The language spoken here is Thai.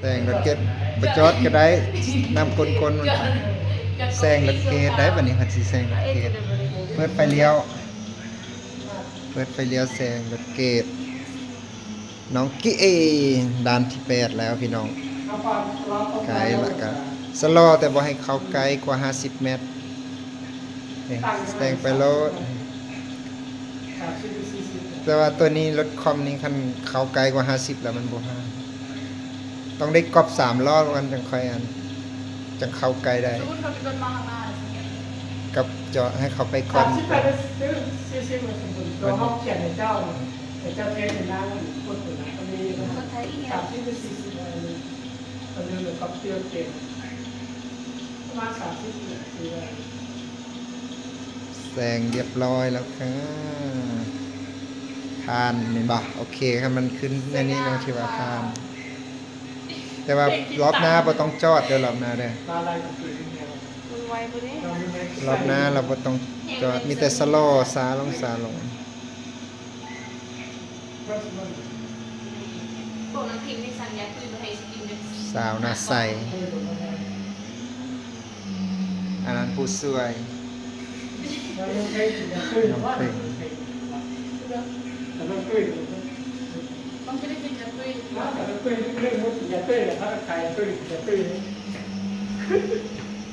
แซงรถเก็ตไปจอดก็ได้นำคนแซงรถเกตได้บัดนี้คันสิแซงรถเกตเปิดไฟเลี้ยวแซงรถเกตน้องกี้ด่านที่8แล้วพี่น้องไกลละก็สโลว์แต่บ่ให้เข้าไกลกว่า50 เมตรแซงไปรถแต่ว่าตัวนี้รถคอมนี่คันเข้าไกลกว่า50แล้วมันบ่ห้าต้องได้กอบ3 รอบกันจังค่อยจังเข้าไกลได้สมมติเขาเป็นรถมาข้างหน้า กับจอดให้เขาไปก่อน ที่ไปได้ซื้อมาสมบูรณ์ตัวห้องเขียนในเจ้าเทสในนั้นพูดถึงนะตอนนี้30 40อะไรตอนนี้เหลือกับเตียวเก่งประมาณ30เนี่ยคือ แซงเรียบร้อยแล้วค่ะผ่านนี่บ่โอเคครับมันขึ้นในนี้เราที่ว่าผ่าน แต่ว่ารอบหน้าบ่ต้องจอดเด้อรอบหน้าเด้อ อะไรกับคือเนี่ย มันไวปะเนี่ย รอบหน้าเราบ่ต้องจอดมีแต่สโลว์ซาลง พวกน้ำพริกในสัญญาคือให้สกินเป็น สาวหน้าใสอันนั้นผู้สวยน้องเพลง ต้องไม่ได้เป็นจะตุ้ย แต่ตุ้ยเรื่องมุดอย่าตุ้ยแต่ถ้าใครตุ้ยอย่าตุ้ย